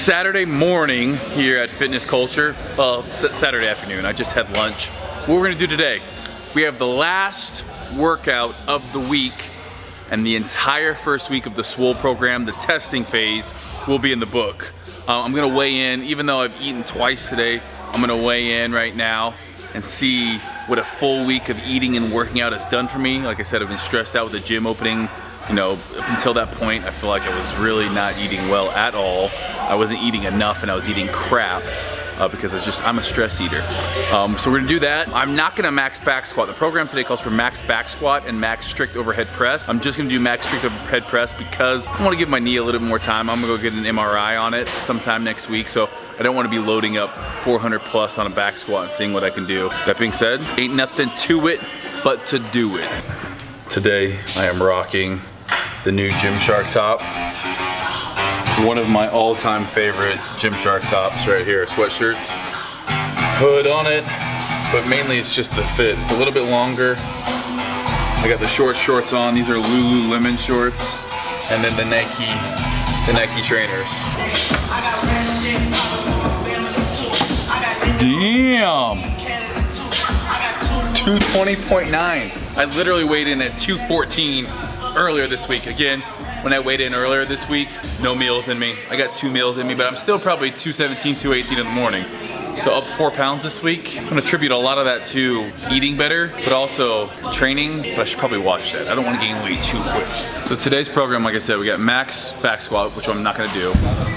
Saturday morning here at Fitness Culture. Well, Saturday afternoon. I just had lunch. What we're gonna do today, we have the last workout of the week and the entire first week of the Swole program. The testing phase will be in the book. I'm gonna weigh in, even though I've eaten twice today, I'm gonna weigh in right now and see what a full week of eating and working out has done for me. Like I said, I've been stressed out with the gym opening. You know, up until that point, I feel like I was really not eating well at all. I wasn't eating enough and I was eating crap because I'm a stress eater. So we're gonna do that. I'm not gonna max back squat. The program today calls for max back squat and max strict overhead press. I'm just gonna do max strict overhead press because I wanna give my knee a little bit more time. I'm gonna go get an MRI on it sometime next week. So I don't wanna be loading up 400 plus on a back squat and seeing what I can do. That being said, ain't nothing to it but to do it. Today, I am rocking the new Gymshark top. One of my all-time favorite Gymshark tops right here, sweatshirts. Hood on it, but mainly it's just the fit. It's a little bit longer. I got the short shorts on. These are Lululemon shorts. And then the Nike trainers. Damn! 220.9. I literally weighed in at 214 earlier this week. Again, when I weighed in earlier this week, no meals in me. I got 2 meals in me, but I'm still probably 217, 218 in the morning. So up 4 pounds this week. I'm gonna attribute a lot of that to eating better, but also training, but I should probably watch that. I don't wanna gain weight too quick. So today's program, like I said, we got max back squat, which I'm not gonna do,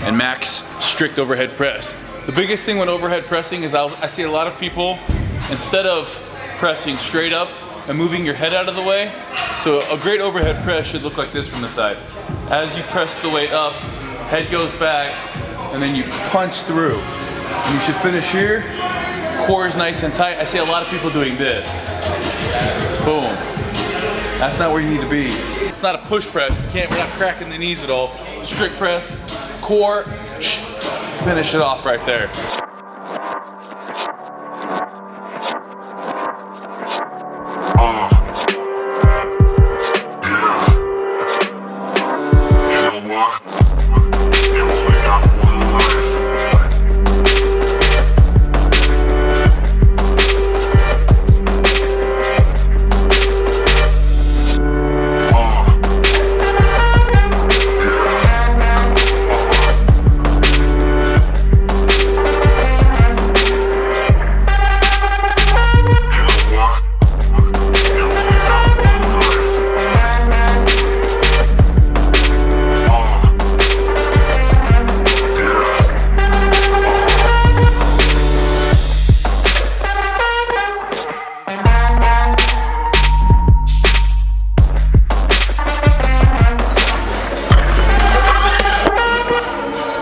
and max strict overhead press. The biggest thing when overhead pressing is I see a lot of people, instead of pressing straight up and moving your head out of the way, so a great overhead press should look like this from the side. As you press the weight up, head goes back, and then you punch through. And you should finish here, core is nice and tight. I see a lot of people doing this. Boom. That's not where you need to be. It's not a push press. We're not cracking the knees at all. Strict press, core, finish it off right there.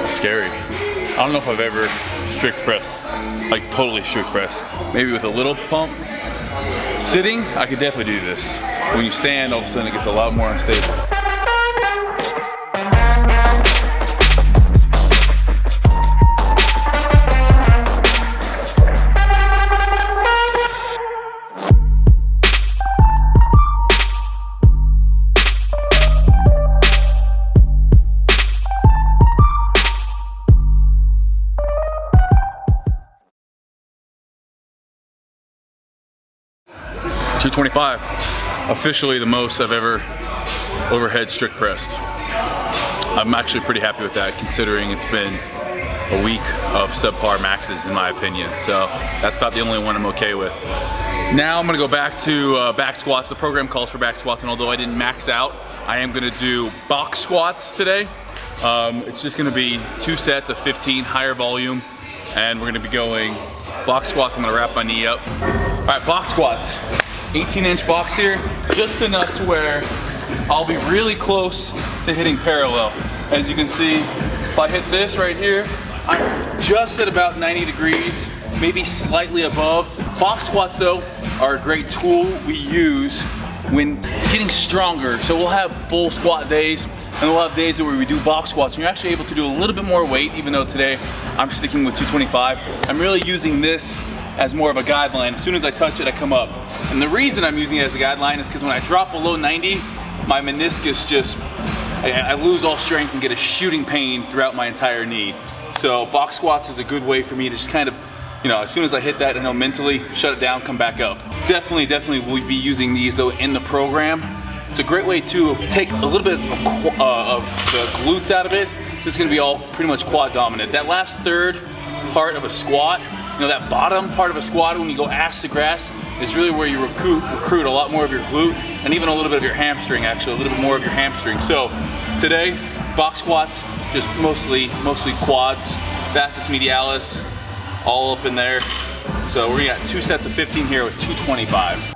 Scary. I don't know if I've ever strict pressed, like totally strict press. Maybe with a little pump. Sitting, I could definitely do this. When you stand, all of a sudden it gets a lot more unstable. 225, officially the most I've ever overhead strict pressed. I'm actually pretty happy with that considering it's been a week of subpar maxes in my opinion. So that's about the only one I'm okay with. Now I'm gonna go back to back squats. The program calls for back squats, and although I didn't max out, I am gonna do box squats today. It's just gonna be 2 sets of 15, higher volume, and we're gonna be going box squats. I'm gonna wrap my knee up. All right, box squats. 18-inch box here, just enough to where I'll be really close to hitting parallel. As you can see, if I hit this right here, I'm just at about 90 degrees, maybe slightly above. Box squats though are a great tool we use when getting stronger. So we'll have full squat days and we'll have days where we do box squats and you're actually able to do a little bit more weight, even though today I'm sticking with 225. I'm really using this as more of a guideline. As soon as I touch it, I come up. And the reason I'm using it as a guideline is because when I drop below 90, my meniscus just, I lose all strength and get a shooting pain throughout my entire knee. So box squats is a good way for me to just kind of, you know, as soon as I hit that, I know mentally, shut it down, come back up. Definitely will be using these though in the program. It's a great way to take a little bit of the glutes out of it. This is gonna be all pretty much quad dominant. That last third part of a squat, you know, that bottom part of a squat when you go ass to grass is really where you recruit a lot more of your glute and even a little bit of your hamstring, actually, a little bit more of your hamstring. So today, box squats, just mostly quads, vastus medialis, all up in there. So we're gonna get 2 sets of 15 here with 225.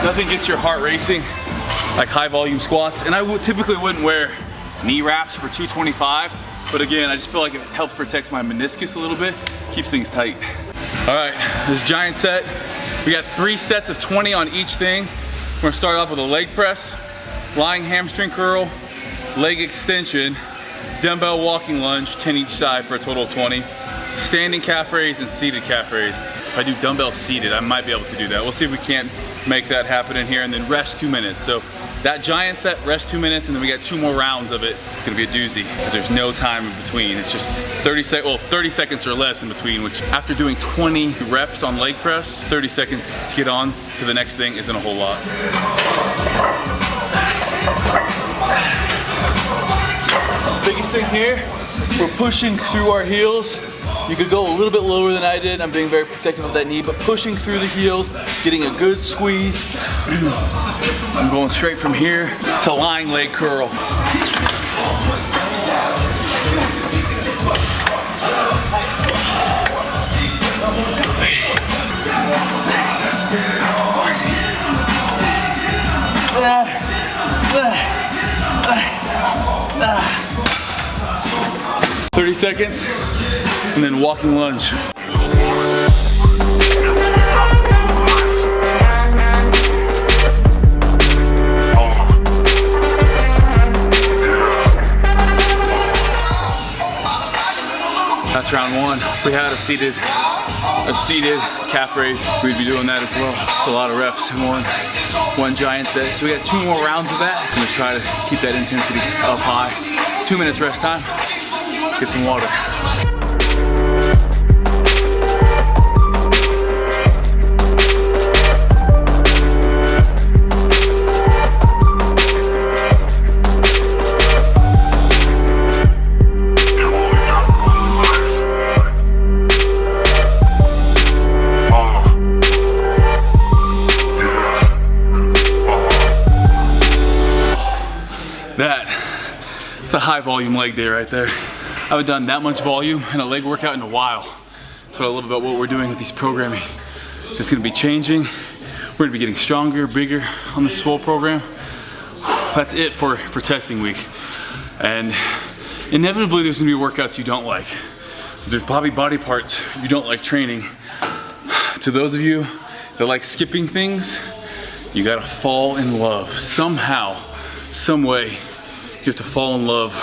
Nothing gets your heart racing like high volume squats, and I typically wouldn't wear knee wraps for 225, but again, I just feel like it helps protect my meniscus a little bit, keeps things tight. All right, this giant set, we got 3 sets of 20 on each thing. We're gonna start off with a leg press, lying hamstring curl, leg extension, dumbbell walking lunge, 10 each side for a total of 20, standing calf raise and seated calf raise. If I do dumbbell seated, I might be able to do that. We'll see if we can't make that happen in here, and then rest 2 minutes. So that giant set, rest 2 minutes, and then we got 2 more rounds of it. It's gonna be a doozy because there's no time in between. It's just 30 seconds or less in between, which after doing 20 reps on leg press, 30 seconds to get on to the next thing isn't a whole lot. Biggest thing here, we're pushing through our heels. You could go a little bit lower than I did. I'm being very protective of that knee, but pushing through the heels, getting a good squeeze. I'm going straight from here to lying leg curl. Ah. 30 seconds. And then walking lunge. That's round 1. If we had a seated calf raise, we'd be doing that as well. It's a lot of reps in one giant set. So we got 2 more rounds of that. I'm gonna try to keep that intensity up high. 2 minutes rest time. Get some water. It's a high volume leg day right there. I haven't done that much volume in a leg workout in a while. That's what I love about what we're doing with these programming. It's gonna be changing. We're gonna be getting stronger, bigger on the Swole program. That's it for testing week. And inevitably there's gonna be workouts you don't like. There's probably body parts you don't like training. To those of you that like skipping things, you gotta fall in love. Somehow, some way, you have to fall in love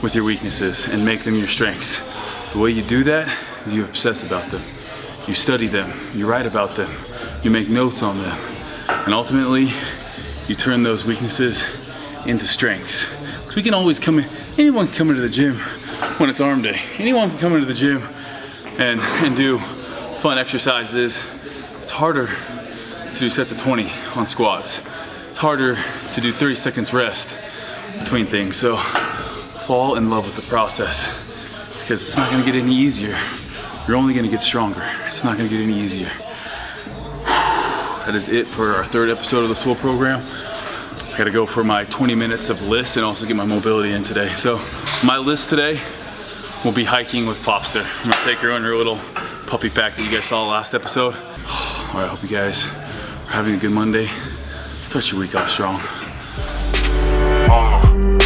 with your weaknesses and make them your strengths. The way you do that is you obsess about them. You study them, you write about them, you make notes on them, and ultimately, you turn those weaknesses into strengths. So we can always come in, anyone can come into the gym when it's arm day. Anyone can come into the gym and do fun exercises. It's harder to do sets of 20 on squats. It's harder to do 30 seconds rest between things. So fall in love with the process because it's not gonna get any easier. You're only gonna get stronger. It's not gonna get any easier. That is it for our 3rd episode of the Swole program. I gotta go for my 20 minutes of list and also get my mobility in today. So my list today will be hiking with Popster. I'm gonna take her on her little puppy pack that you guys saw last episode. All right, I hope you guys are having a good Monday. Start your week off strong. on.